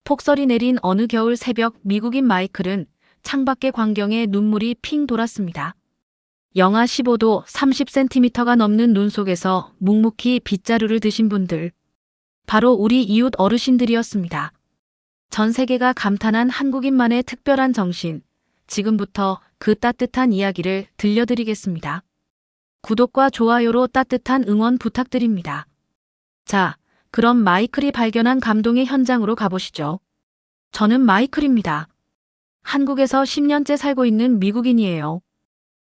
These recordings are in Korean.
폭설이 내린 어느 겨울 새벽 미국인 마이클은 창밖의 광경에 눈물이 핑 돌았습니다. 영하 15도 30cm가 넘는 눈 속에서 묵묵히 빗자루를 드신 분들. 바로 우리 이웃 어르신들이었습니다. 전 세계가 감탄한 한국인만의 특별한 정신. 지금부터 그 따뜻한 이야기를 들려드리겠습니다. 구독과 좋아요로 따뜻한 응원 부탁드립니다. 자, 그럼 마이클이 발견한 감동의 현장으로 가보시죠. 저는 마이클입니다. 한국에서 10년째 살고 있는 미국인이에요.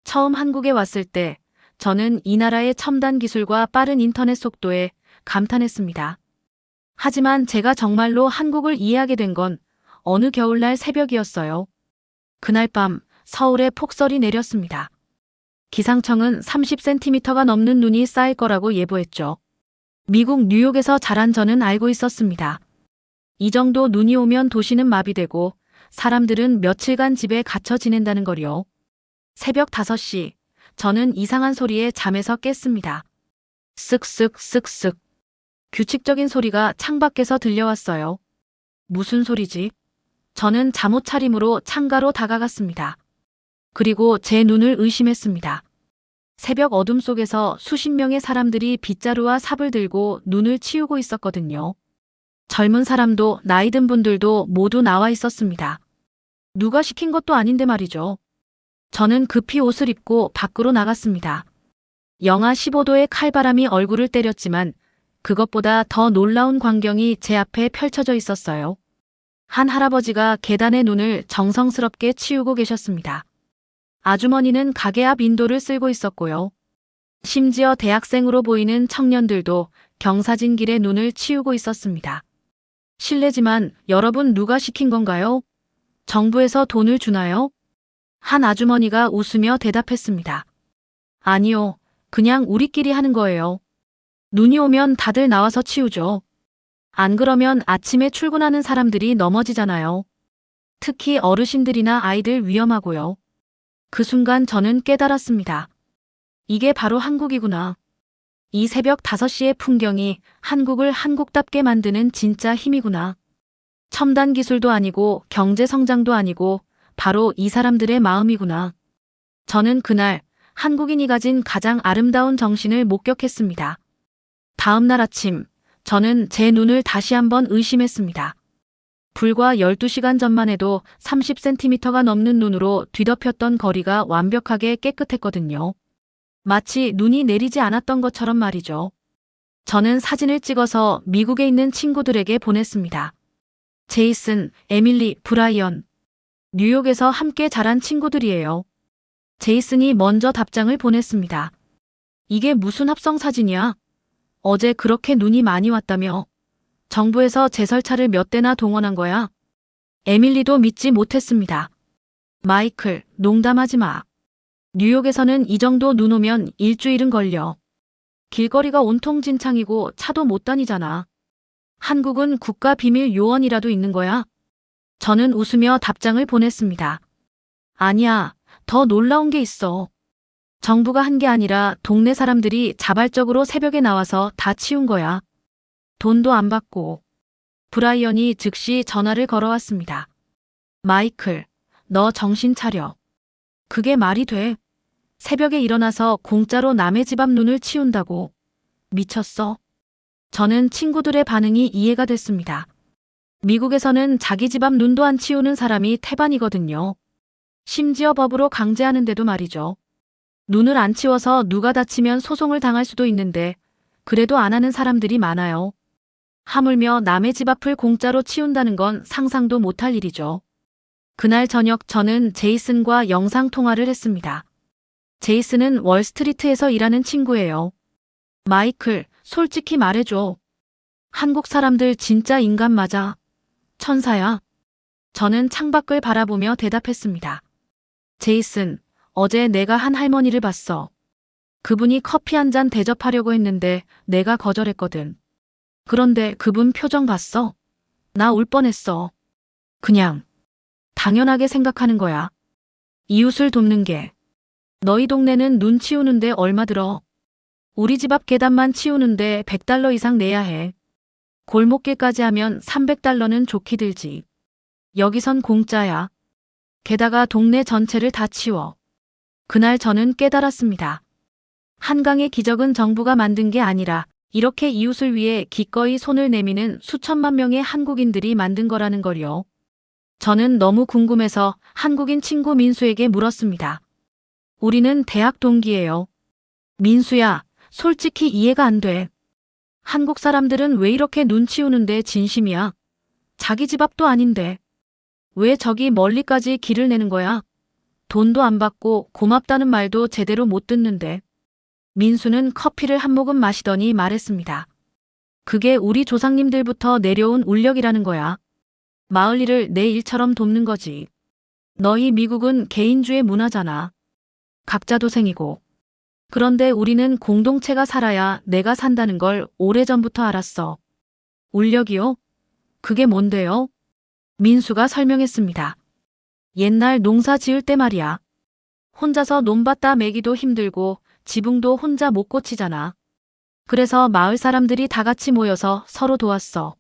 처음 한국에 왔을 때 저는 이 나라의 첨단 기술과 빠른 인터넷 속도에 감탄했습니다. 하지만 제가 정말로 한국을 이해하게 된 건 어느 겨울날 새벽이었어요. 그날 밤 서울에 폭설이 내렸습니다. 기상청은 30cm가 넘는 눈이 쌓일 거라고 예보했죠. 미국 뉴욕에서 자란 저는 알고 있었습니다. 이 정도 눈이 오면 도시는 마비되고 사람들은 며칠간 집에 갇혀 지낸다는 거요. 새벽 5시, 저는 이상한 소리에 잠에서 깼습니다. 쓱쓱 쓱쓱. 규칙적인 소리가 창밖에서 들려왔어요. 무슨 소리지? 저는 잠옷 차림으로 창가로 다가갔습니다. 그리고 제 눈을 의심했습니다. 새벽 어둠 속에서 수십 명의 사람들이 빗자루와 삽을 들고 눈을 치우고 있었거든요. 젊은 사람도 나이 든 분들도 모두 나와 있었습니다. 누가 시킨 것도 아닌데 말이죠. 저는 급히 옷을 입고 밖으로 나갔습니다. 영하 15도의 칼바람이 얼굴을 때렸지만 그것보다 더 놀라운 광경이 제 앞에 펼쳐져 있었어요. 한 할아버지가 계단의 눈을 정성스럽게 치우고 계셨습니다. 아주머니는 가게 앞 인도를 쓸고 있었고요. 심지어 대학생으로 보이는 청년들도 경사진 길에 눈을 치우고 있었습니다. 실례지만 여러분 누가 시킨 건가요? 정부에서 돈을 주나요? 한 아주머니가 웃으며 대답했습니다. 아니요, 그냥 우리끼리 하는 거예요. 눈이 오면 다들 나와서 치우죠. 안 그러면 아침에 출근하는 사람들이 넘어지잖아요. 특히 어르신들이나 아이들 위험하고요. 그 순간 저는 깨달았습니다. 이게 바로 한국이구나. 이 새벽 5시의 풍경이 한국을 한국답게 만드는 진짜 힘이구나. 첨단 기술도 아니고 경제 성장도 아니고 바로 이 사람들의 마음이구나. 저는 그날 한국인이 가진 가장 아름다운 정신을 목격했습니다. 다음 날 아침, 저는 제 눈을 다시 한번 의심했습니다. 불과 12시간 전만 해도 30cm가 넘는 눈으로 뒤덮였던 거리가 완벽하게 깨끗했거든요. 마치 눈이 내리지 않았던 것처럼 말이죠. 저는 사진을 찍어서 미국에 있는 친구들에게 보냈습니다. 제이슨, 에밀리, 브라이언. 뉴욕에서 함께 자란 친구들이에요. 제이슨이 먼저 답장을 보냈습니다. 이게 무슨 합성 사진이야? 어제 그렇게 눈이 많이 왔다며? 정부에서 제설차를 몇 대나 동원한 거야? 에밀리도 믿지 못했습니다. 마이클, 농담하지 마. 뉴욕에서는 이 정도 눈 오면 일주일은 걸려. 길거리가 온통 진창이고 차도 못 다니잖아. 한국은 국가 비밀 요원이라도 있는 거야? 저는 웃으며 답장을 보냈습니다. 아니야, 더 놀라운 게 있어. 정부가 한 게 아니라 동네 사람들이 자발적으로 새벽에 나와서 다 치운 거야. 돈도 안 받고. 브라이언이 즉시 전화를 걸어왔습니다. 마이클, 너 정신 차려. 그게 말이 돼? 새벽에 일어나서 공짜로 남의 집 앞 눈을 치운다고. 미쳤어? 저는 친구들의 반응이 이해가 됐습니다. 미국에서는 자기 집 앞 눈도 안 치우는 사람이 태반이거든요. 심지어 법으로 강제하는데도 말이죠. 눈을 안 치워서 누가 다치면 소송을 당할 수도 있는데 그래도 안 하는 사람들이 많아요. 하물며 남의 집 앞을 공짜로 치운다는 건 상상도 못할 일이죠. 그날 저녁 저는 제이슨과 영상통화를 했습니다. 제이슨은 월스트리트에서 일하는 친구예요. 마이클, 솔직히 말해줘. 한국 사람들 진짜 인간 맞아. 천사야. 저는 창밖을 바라보며 대답했습니다. 제이슨, 어제 내가 한 할머니를 봤어. 그분이 커피 한 잔 대접하려고 했는데 내가 거절했거든. 그런데 그분 표정 봤어? 나 울 뻔했어. 그냥 당연하게 생각하는 거야. 이웃을 돕는 게. 너희 동네는 눈 치우는데 얼마 들어? 우리 집 앞 계단만 치우는데 $100 이상 내야 해. 골목길까지 하면 300달러는 좋게 들지. 여기선 공짜야. 게다가 동네 전체를 다 치워. 그날 저는 깨달았습니다. 한강의 기적은 정부가 만든 게 아니라 이렇게 이웃을 위해 기꺼이 손을 내미는 수천만 명의 한국인들이 만든 거라는 걸요. 저는 너무 궁금해서 한국인 친구 민수에게 물었습니다. 우리는 대학 동기예요. 민수야, 솔직히 이해가 안 돼. 한국 사람들은 왜 이렇게 눈치 우는데 진심이야? 자기 집 앞도 아닌데. 왜 저기 멀리까지 길을 내는 거야? 돈도 안 받고 고맙다는 말도 제대로 못 듣는데. 민수는 커피를 한 모금 마시더니 말했습니다. 그게 우리 조상님들부터 내려온 울력이라는 거야. 마을 일을 내 일처럼 돕는 거지. 너희 미국은 개인주의 문화잖아. 각자 도생이고. 그런데 우리는 공동체가 살아야 내가 산다는 걸 오래전부터 알았어. 울력이요? 그게 뭔데요? 민수가 설명했습니다. 옛날 농사 지을 때 말이야. 혼자서 논밭다 매기도 힘들고 지붕도 혼자 못 고치잖아. 그래서 마을 사람들이 다 같이 모여서 서로 도왔어.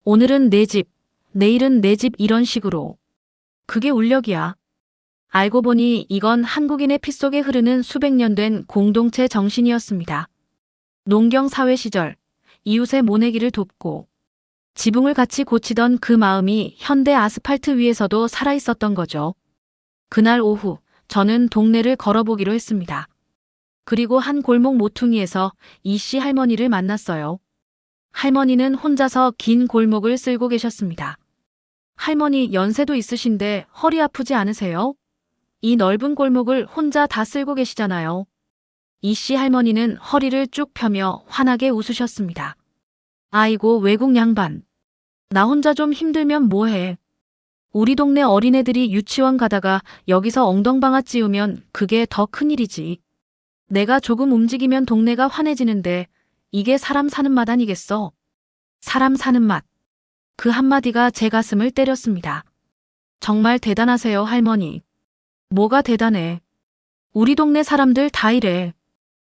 오늘은 내 집, 내일은 내 집 이런 식으로. 그게 울력이야. 알고 보니 이건 한국인의 피 속에 흐르는 수백 년 된 공동체 정신이었습니다. 농경 사회 시절 이웃의 모내기를 돕고 지붕을 같이 고치던 그 마음이 현대 아스팔트 위에서도 살아있었던 거죠. 그날 오후 저는 동네를 걸어보기로 했습니다. 그리고 한 골목 모퉁이에서 이씨 할머니를 만났어요. 할머니는 혼자서 긴 골목을 쓸고 계셨습니다. 할머니 연세도 있으신데 허리 아프지 않으세요? 이 넓은 골목을 혼자 다 쓸고 계시잖아요. 이씨 할머니는 허리를 쭉 펴며 환하게 웃으셨습니다. 아이고 외국 양반. 나 혼자 좀 힘들면 뭐해. 우리 동네 어린애들이 유치원 가다가 여기서 엉덩방아 찌우면 그게 더 큰일이지. 내가 조금 움직이면 동네가 환해지는데 이게 사람 사는 맛 아니겠어? 사람 사는 맛. 그 한마디가 제 가슴을 때렸습니다. 정말 대단하세요, 할머니. 뭐가 대단해. 우리 동네 사람들 다 이래.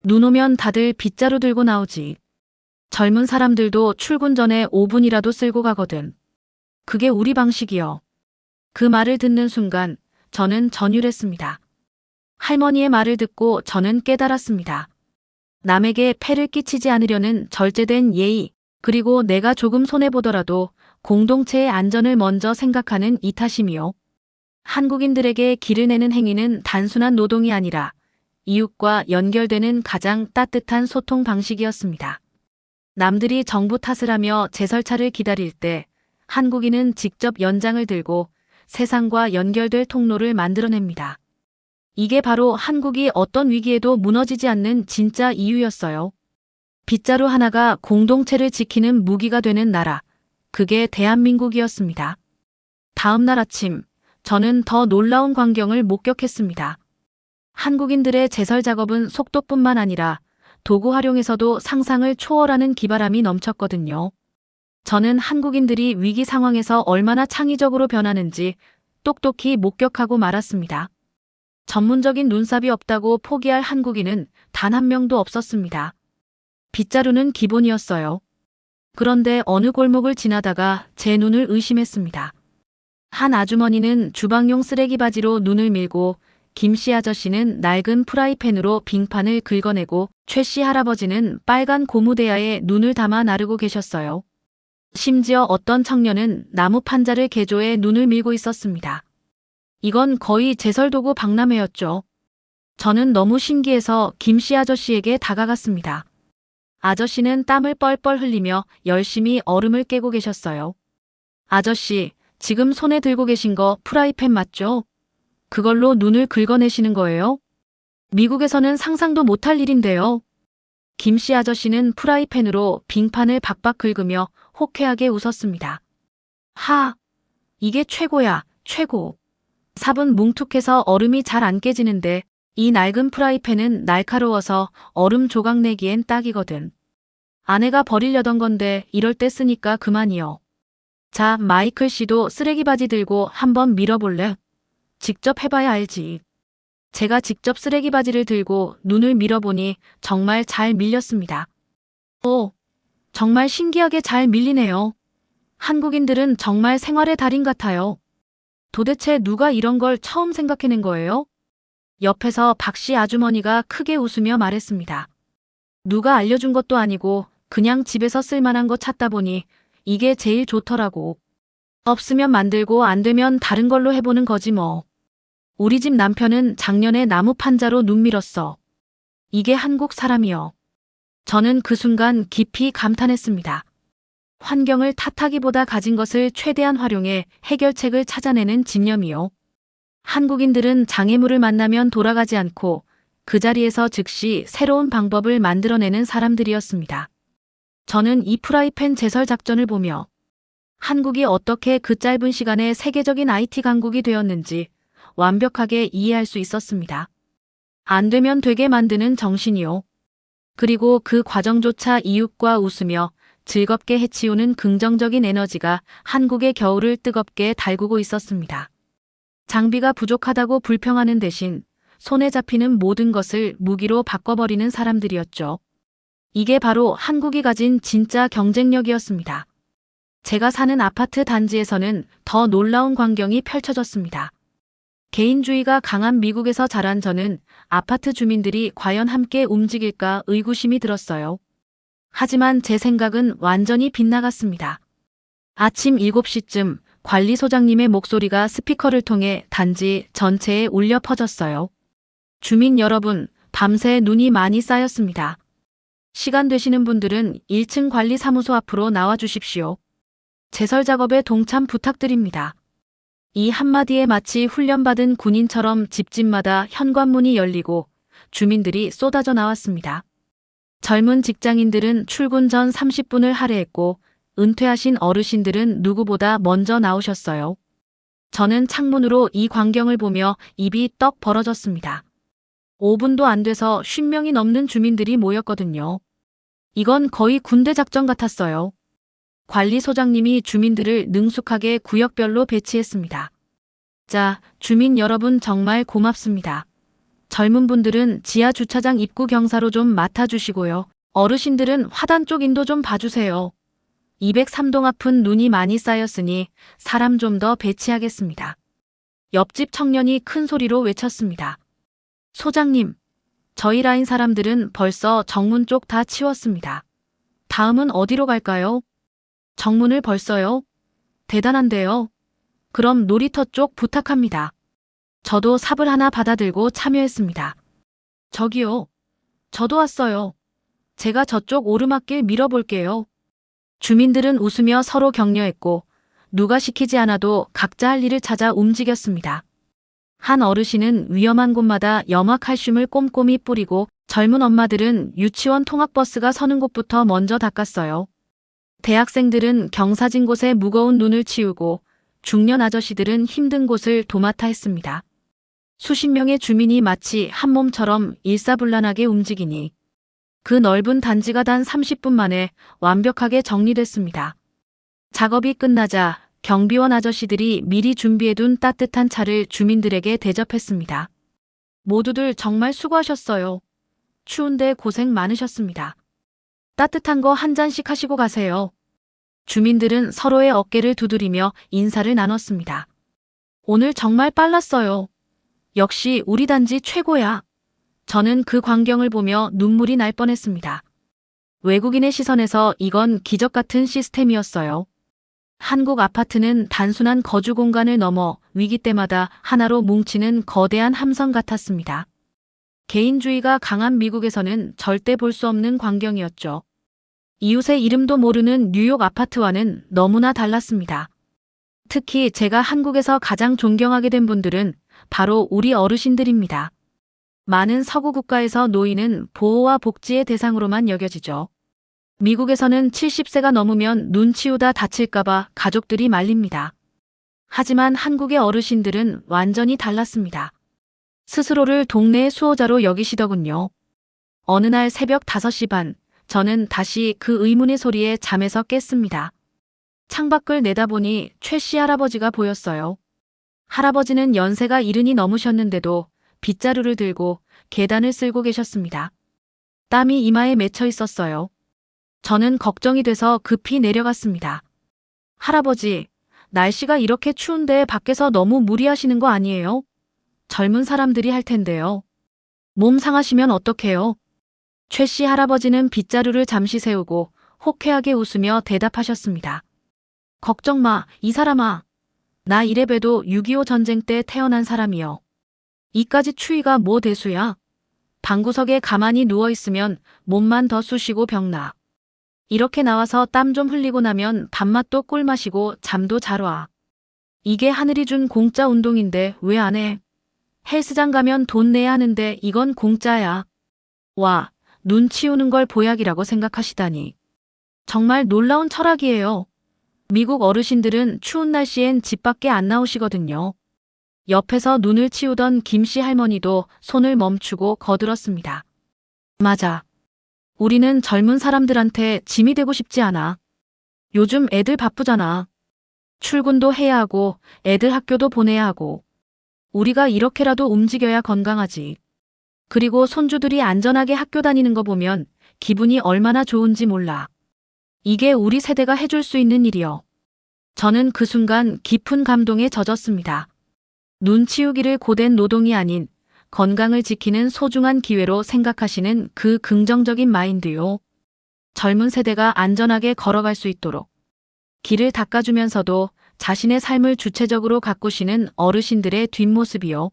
눈 오면 다들 빗자루 들고 나오지. 젊은 사람들도 출근 전에 5분이라도 쓸고 가거든. 그게 우리 방식이요. 그 말을 듣는 순간 저는 전율했습니다. 할머니의 말을 듣고 저는 깨달았습니다. 남에게 폐를 끼치지 않으려는 절제된 예의, 그리고 내가 조금 손해보더라도 공동체의 안전을 먼저 생각하는 이타심이요. 한국인들에게 길을 내는 행위는 단순한 노동이 아니라 이웃과 연결되는 가장 따뜻한 소통 방식이었습니다. 남들이 정부 탓을 하며 제설차를 기다릴 때 한국인은 직접 연장을 들고 세상과 연결될 통로를 만들어냅니다. 이게 바로 한국이 어떤 위기에도 무너지지 않는 진짜 이유였어요. 빗자루 하나가 공동체를 지키는 무기가 되는 나라, 그게 대한민국이었습니다. 다음 날 아침, 저는 더 놀라운 광경을 목격했습니다. 한국인들의 제설 작업은 속도뿐만 아니라 도구 활용에서도 상상을 초월하는 기발함이 넘쳤거든요. 저는 한국인들이 위기 상황에서 얼마나 창의적으로 변하는지 똑똑히 목격하고 말았습니다. 전문적인 눈삽이 없다고 포기할 한국인은 단 한 명도 없었습니다. 빗자루는 기본이었어요. 그런데 어느 골목을 지나다가 제 눈을 의심했습니다. 한 아주머니는 주방용 쓰레기 바지로 눈을 밀고 김씨 아저씨는 낡은 프라이팬으로 빙판을 긁어내고 최씨 할아버지는 빨간 고무대야에 눈을 담아 나르고 계셨어요. 심지어 어떤 청년은 나무 판자를 개조해 눈을 밀고 있었습니다. 이건 거의 제설도구 박람회였죠. 저는 너무 신기해서 김씨 아저씨에게 다가갔습니다. 아저씨는 땀을 뻘뻘 흘리며 열심히 얼음을 깨고 계셨어요. 아저씨, 지금 손에 들고 계신 거 프라이팬 맞죠? 그걸로 눈을 긁어내시는 거예요? 미국에서는 상상도 못할 일인데요. 김씨 아저씨는 프라이팬으로 빙판을 박박 긁으며 호쾌하게 웃었습니다. 하! 이게 최고야, 최고. 삽은 뭉툭해서 얼음이 잘 안 깨지는데 이 낡은 프라이팬은 날카로워서 얼음 조각 내기엔 딱이거든. 아내가 버리려던 건데 이럴 때 쓰니까 그만이요. 자, 마이클 씨도 쓰레기 바지 들고 한번 밀어볼래? 직접 해봐야 알지. 제가 직접 쓰레기 바지를 들고 눈을 밀어보니 정말 잘 밀렸습니다. 오, 정말 신기하게 잘 밀리네요. 한국인들은 정말 생활의 달인 같아요. 도대체 누가 이런 걸 처음 생각해낸 거예요? 옆에서 박씨 아주머니가 크게 웃으며 말했습니다. 누가 알려준 것도 아니고 그냥 집에서 쓸만한 거 찾다 보니 이게 제일 좋더라고. 없으면 만들고 안 되면 다른 걸로 해보는 거지 뭐. 우리 집 남편은 작년에 나무 판자로 눈 밀었어. 이게 한국 사람이요. 저는 그 순간 깊이 감탄했습니다. 환경을 탓하기보다 가진 것을 최대한 활용해 해결책을 찾아내는 집념이요. 한국인들은 장애물을 만나면 돌아가지 않고 그 자리에서 즉시 새로운 방법을 만들어내는 사람들이었습니다. 저는 이 프라이팬 제설 작전을 보며 한국이 어떻게 그 짧은 시간에 세계적인 IT 강국이 되었는지 완벽하게 이해할 수 있었습니다. 안 되면 되게 만드는 정신이요. 그리고 그 과정조차 이웃과 웃으며 즐겁게 해치우는 긍정적인 에너지가 한국의 겨울을 뜨겁게 달구고 있었습니다. 장비가 부족하다고 불평하는 대신 손에 잡히는 모든 것을 무기로 바꿔버리는 사람들이었죠. 이게 바로 한국이 가진 진짜 경쟁력이었습니다. 제가 사는 아파트 단지에서는 더 놀라운 광경이 펼쳐졌습니다. 개인주의가 강한 미국에서 자란 저는 아파트 주민들이 과연 함께 움직일까 의구심이 들었어요. 하지만 제 생각은 완전히 빗나갔습니다. 아침 7시쯤 관리소장님의 목소리가 스피커를 통해 단지 전체에 울려 퍼졌어요. 주민 여러분, 밤새 눈이 많이 쌓였습니다. 시간 되시는 분들은 1층 관리사무소 앞으로 나와 주십시오. 제설 작업에 동참 부탁드립니다. 이 한마디에 마치 훈련받은 군인처럼 집집마다 현관문이 열리고 주민들이 쏟아져 나왔습니다. 젊은 직장인들은 출근 전 30분을 할애했고 은퇴하신 어르신들은 누구보다 먼저 나오셨어요. 저는 창문으로 이 광경을 보며 입이 떡 벌어졌습니다. 5분도 안 돼서 50명이 넘는 주민들이 모였거든요. 이건 거의 군대 작전 같았어요. 관리소장님이 주민들을 능숙하게 구역별로 배치했습니다. 자, 주민 여러분 정말 고맙습니다. 젊은 분들은 지하 주차장 입구 경사로 좀 맡아주시고요. 어르신들은 화단 쪽 인도 좀 봐주세요. 203동 앞은 눈이 많이 쌓였으니 사람 좀 더 배치하겠습니다. 옆집 청년이 큰 소리로 외쳤습니다. 소장님, 저희 라인 사람들은 벌써 정문 쪽 다 치웠습니다. 다음은 어디로 갈까요? 정문을 벌써요? 대단한데요. 그럼 놀이터 쪽 부탁합니다. 저도 삽을 하나 받아들고 참여했습니다. 저기요. 저도 왔어요. 제가 저쪽 오르막길 밀어볼게요. 주민들은 웃으며 서로 격려했고 누가 시키지 않아도 각자 할 일을 찾아 움직였습니다. 한 어르신은 위험한 곳마다 염화칼슘을 꼼꼼히 뿌리고 젊은 엄마들은 유치원 통학버스가 서는 곳부터 먼저 닦았어요. 대학생들은 경사진 곳에 무거운 눈을 치우고 중년 아저씨들은 힘든 곳을 도맡아 했습니다. 수십 명의 주민이 마치 한 몸처럼 일사불란하게 움직이니 그 넓은 단지가 단 30분 만에 완벽하게 정리됐습니다. 작업이 끝나자 경비원 아저씨들이 미리 준비해둔 따뜻한 차를 주민들에게 대접했습니다. 모두들 정말 수고하셨어요. 추운데 고생 많으셨습니다. 따뜻한 거 한 잔씩 하시고 가세요. 주민들은 서로의 어깨를 두드리며 인사를 나눴습니다. 오늘 정말 빨랐어요. 역시 우리 단지 최고야. 저는 그 광경을 보며 눈물이 날 뻔했습니다. 외국인의 시선에서 이건 기적 같은 시스템이었어요. 한국 아파트는 단순한 거주 공간을 넘어 위기 때마다 하나로 뭉치는 거대한 함선 같았습니다. 개인주의가 강한 미국에서는 절대 볼 수 없는 광경이었죠. 이웃의 이름도 모르는 뉴욕 아파트와는 너무나 달랐습니다. 특히 제가 한국에서 가장 존경하게 된 분들은 바로 우리 어르신들입니다. 많은 서구 국가에서 노인은 보호와 복지의 대상으로만 여겨지죠. 미국에서는 70세가 넘으면 눈 치우다 다칠까봐 가족들이 말립니다. 하지만 한국의 어르신들은 완전히 달랐습니다. 스스로를 동네의 수호자로 여기시더군요. 어느 날 새벽 5시 반, 저는 다시 그 의문의 소리에 잠에서 깼습니다. 창밖을 내다보니 최 씨 할아버지가 보였어요. 할아버지는 연세가 70이 넘으셨는데도 빗자루를 들고 계단을 쓸고 계셨습니다. 땀이 이마에 맺혀 있었어요. 저는 걱정이 돼서 급히 내려갔습니다. 할아버지, 날씨가 이렇게 추운데 밖에서 너무 무리하시는 거 아니에요? 젊은 사람들이 할 텐데요. 몸 상하시면 어떡해요? 최 씨 할아버지는 빗자루를 잠시 세우고 호쾌하게 웃으며 대답하셨습니다. 걱정 마, 이 사람아. 나 이래봬도 6.25 전쟁 때 태어난 사람이여. 이까지 추위가 뭐 대수야. 방구석에 가만히 누워있으면 몸만 더 쑤시고 병나. 이렇게 나와서 땀 좀 흘리고 나면 밥맛도 꿀 마시고 잠도 잘 와. 이게 하늘이 준 공짜 운동인데 왜 안 해? 헬스장 가면 돈 내야 하는데 이건 공짜야. 와, 눈 치우는 걸 보약이라고 생각하시다니. 정말 놀라운 철학이에요. 미국 어르신들은 추운 날씨엔 집 밖에 안 나오시거든요. 옆에서 눈을 치우던 김씨 할머니도 손을 멈추고 거들었습니다. 맞아. 우리는 젊은 사람들한테 짐이 되고 싶지 않아. 요즘 애들 바쁘잖아. 출근도 해야 하고 애들 학교도 보내야 하고. 우리가 이렇게라도 움직여야 건강하지. 그리고 손주들이 안전하게 학교 다니는 거 보면 기분이 얼마나 좋은지 몰라. 이게 우리 세대가 해줄 수 있는 일이요. 저는 그 순간 깊은 감동에 젖었습니다. 눈 치우기를 고된 노동이 아닌 건강을 지키는 소중한 기회로 생각하시는 그 긍정적인 마인드요. 젊은 세대가 안전하게 걸어갈 수 있도록 길을 닦아주면서도 자신의 삶을 주체적으로 가꾸시는 어르신들의 뒷모습이요.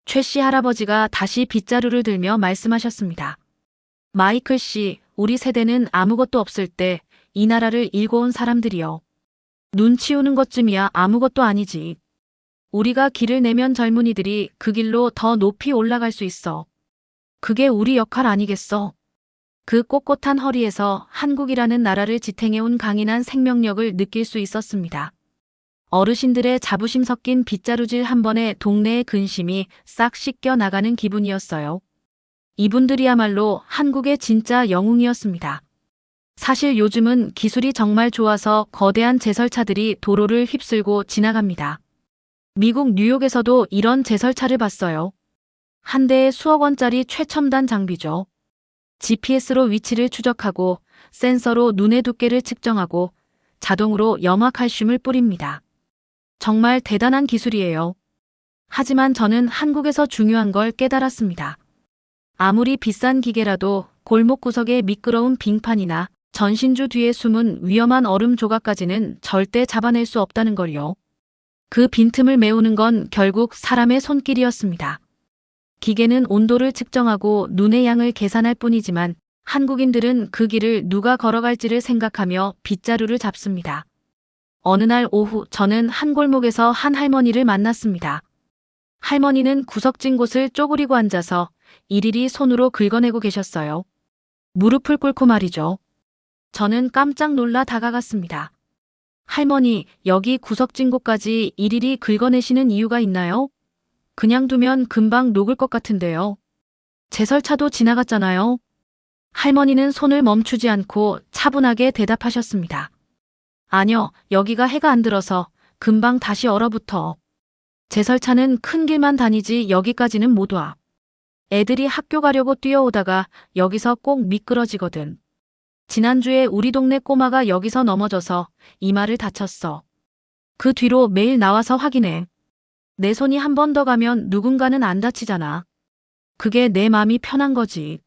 최 씨 할아버지가 다시 빗자루를 들며 말씀하셨습니다. 마이클 씨, 우리 세대는 아무것도 없을 때 이 나라를 일궈온 사람들이요. 눈 치우는 것쯤이야 아무것도 아니지. 우리가 길을 내면 젊은이들이 그 길로 더 높이 올라갈 수 있어. 그게 우리 역할 아니겠어? 그 꼿꼿한 허리에서 한국이라는 나라를 지탱해온 강인한 생명력을 느낄 수 있었습니다. 어르신들의 자부심 섞인 빗자루질 한 번에 동네의 근심이 싹 씻겨 나가는 기분이었어요. 이분들이야말로 한국의 진짜 영웅이었습니다. 사실 요즘은 기술이 정말 좋아서 거대한 제설차들이 도로를 휩쓸고 지나갑니다. 미국 뉴욕에서도 이런 제설차를 봤어요. 한 대에 수억 원짜리 최첨단 장비죠. GPS로 위치를 추적하고 센서로 눈의 두께를 측정하고 자동으로 염화칼슘을 뿌립니다. 정말 대단한 기술이에요. 하지만 저는 한국에서 중요한 걸 깨달았습니다. 아무리 비싼 기계라도 골목 구석의 미끄러운 빙판이나 전신주 뒤에 숨은 위험한 얼음 조각까지는 절대 잡아낼 수 없다는 걸요. 그 빈틈을 메우는 건 결국 사람의 손길이었습니다. 기계는 온도를 측정하고 눈의 양을 계산할 뿐이지만 한국인들은 그 길을 누가 걸어갈지를 생각하며 빗자루를 잡습니다. 어느 날 오후 저는 한 골목에서 한 할머니를 만났습니다. 할머니는 구석진 곳을 쪼그리고 앉아서 일일이 손으로 긁어내고 계셨어요. 무릎을 꿇고 말이죠. 저는 깜짝 놀라 다가갔습니다. 할머니, 여기 구석진 곳까지 일일이 긁어내시는 이유가 있나요? 그냥 두면 금방 녹을 것 같은데요. 제설차도 지나갔잖아요. 할머니는 손을 멈추지 않고 차분하게 대답하셨습니다. 아니요, 여기가 해가 안 들어서 금방 다시 얼어붙어. 제설차는 큰 길만 다니지 여기까지는 못 와. 애들이 학교 가려고 뛰어오다가 여기서 꼭 미끄러지거든. 지난주에 우리 동네 꼬마가 여기서 넘어져서 이마를 다쳤어. 그 뒤로 매일 나와서 확인해. 내 손이 한 번 더 가면 누군가는 안 다치잖아. 그게 내 마음이 편한 거지.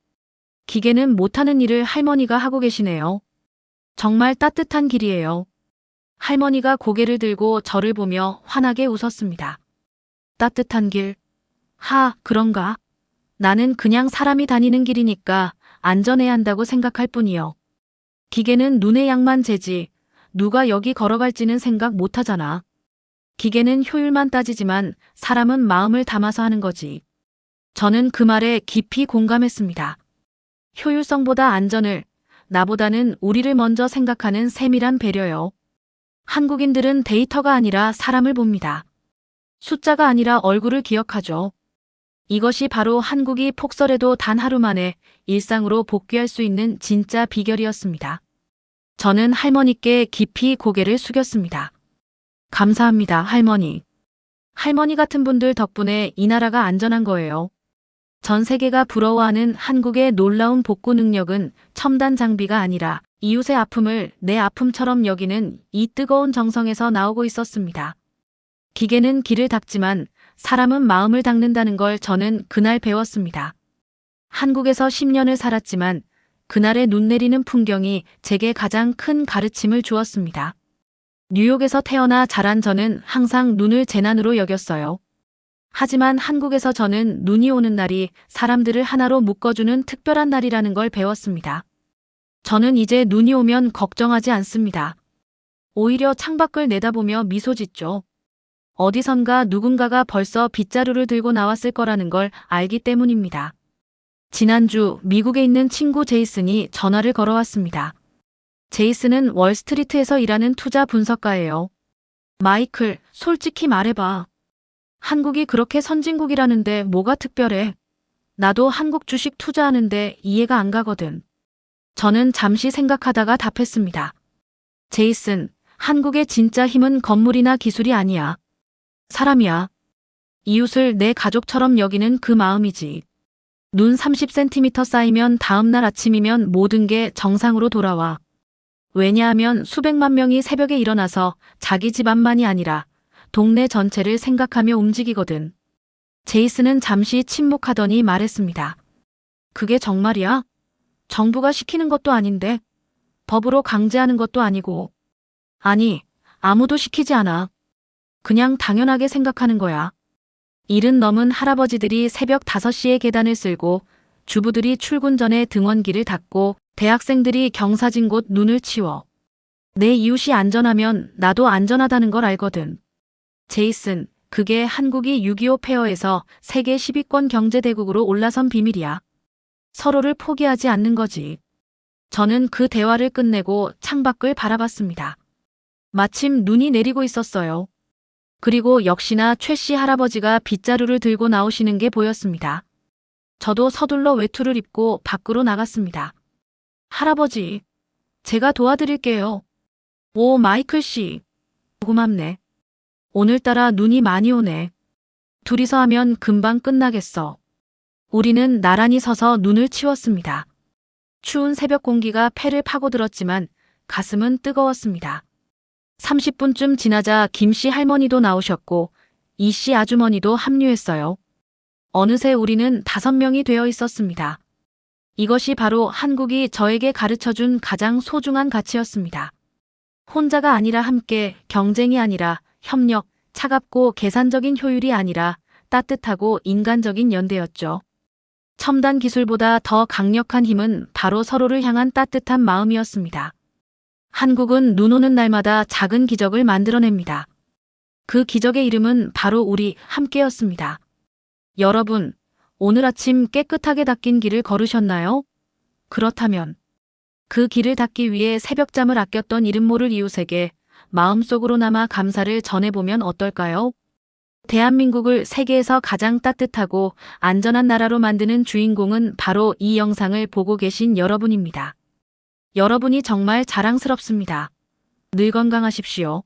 기계는 못하는 일을 할머니가 하고 계시네요. 정말 따뜻한 길이에요. 할머니가 고개를 들고 저를 보며 환하게 웃었습니다. 따뜻한 길? 그런가? 나는 그냥 사람이 다니는 길이니까 안전해야 한다고 생각할 뿐이요. 기계는 눈의 양만 재지 누가 여기 걸어갈지는 생각 못하잖아. 기계는 효율만 따지지만 사람은 마음을 담아서 하는 거지. 저는 그 말에 깊이 공감했습니다. 효율성보다 안전을, 나보다는 우리를 먼저 생각하는 세밀한 배려요. 한국인들은 데이터가 아니라 사람을 봅니다. 숫자가 아니라 얼굴을 기억하죠. 이것이 바로 한국이 폭설에도 단 하루 만에 일상으로 복귀할 수 있는 진짜 비결이었습니다. 저는 할머니께 깊이 고개를 숙였습니다. 감사합니다, 할머니. 할머니 같은 분들 덕분에 이 나라가 안전한 거예요. 전 세계가 부러워하는 한국의 놀라운 복구 능력은 첨단 장비가 아니라 이웃의 아픔을 내 아픔처럼 여기는 이 뜨거운 정성에서 나오고 있었습니다. 기계는 길을 닦지만 사람은 마음을 닦는다는 걸 저는 그날 배웠습니다. 한국에서 10년을 살았지만 그날의 눈 내리는 풍경이 제게 가장 큰 가르침을 주었습니다. 뉴욕에서 태어나 자란 저는 항상 눈을 재난으로 여겼어요. 하지만 한국에서 저는 눈이 오는 날이 사람들을 하나로 묶어주는 특별한 날이라는 걸 배웠습니다. 저는 이제 눈이 오면 걱정하지 않습니다. 오히려 창밖을 내다보며 미소 짓죠. 어디선가 누군가가 벌써 빗자루를 들고 나왔을 거라는 걸 알기 때문입니다. 지난주 미국에 있는 친구 제이슨이 전화를 걸어왔습니다. 제이슨은 월스트리트에서 일하는 투자 분석가예요. 마이클, 솔직히 말해봐. 한국이 그렇게 선진국이라는데 뭐가 특별해? 나도 한국 주식 투자하는데 이해가 안 가거든. 저는 잠시 생각하다가 답했습니다. 제이슨, 한국의 진짜 힘은 건물이나 기술이 아니야. 사람이야. 이웃을 내 가족처럼 여기는 그 마음이지. 눈 30cm 쌓이면 다음날 아침이면 모든 게 정상으로 돌아와. 왜냐하면 수백만 명이 새벽에 일어나서 자기 집안만이 아니라 동네 전체를 생각하며 움직이거든. 제이슨은 잠시 침묵하더니 말했습니다. 그게 정말이야? 정부가 시키는 것도 아닌데, 법으로 강제하는 것도 아니고. 아니, 아무도 시키지 않아. 그냥 당연하게 생각하는 거야. 일은 넘은 할아버지들이 새벽 5시에 계단을 쓸고, 주부들이 출근 전에 등원기를 닫고, 대학생들이 경사진 곳 눈을 치워. 내 이웃이 안전하면 나도 안전하다는 걸 알거든. 제이슨, 그게 한국이 6.25 페어에서 세계 10위권 경제대국으로 올라선 비밀이야. 서로를 포기하지 않는 거지. 저는 그 대화를 끝내고 창밖을 바라봤습니다. 마침 눈이 내리고 있었어요. 그리고 역시나 최 씨 할아버지가 빗자루를 들고 나오시는 게 보였습니다. 저도 서둘러 외투를 입고 밖으로 나갔습니다. 할아버지, 제가 도와드릴게요. 오, 마이클 씨. 고맙네. 오늘따라 눈이 많이 오네. 둘이서 하면 금방 끝나겠어. 우리는 나란히 서서 눈을 치웠습니다. 추운 새벽 공기가 폐를 파고들었지만 가슴은 뜨거웠습니다. 30분쯤 지나자 김 씨 할머니도 나오셨고 이 씨 아주머니도 합류했어요. 어느새 우리는 5명이 되어 있었습니다. 이것이 바로 한국이 저에게 가르쳐준 가장 소중한 가치였습니다. 혼자가 아니라 함께, 경쟁이 아니라 협력, 차갑고 계산적인 효율이 아니라 따뜻하고 인간적인 연대였죠. 첨단 기술보다 더 강력한 힘은 바로 서로를 향한 따뜻한 마음이었습니다. 한국은 눈 오는 날마다 작은 기적을 만들어냅니다. 그 기적의 이름은 바로 우리 함께였습니다. 여러분, 오늘 아침 깨끗하게 닦인 길을 걸으셨나요? 그렇다면 그 길을 닦기 위해 새벽잠을 아꼈던 이름 모를 이웃에게 마음속으로나마 감사를 전해보면 어떨까요? 대한민국을 세계에서 가장 따뜻하고 안전한 나라로 만드는 주인공은 바로 이 영상을 보고 계신 여러분입니다. 여러분이 정말 자랑스럽습니다. 늘 건강하십시오.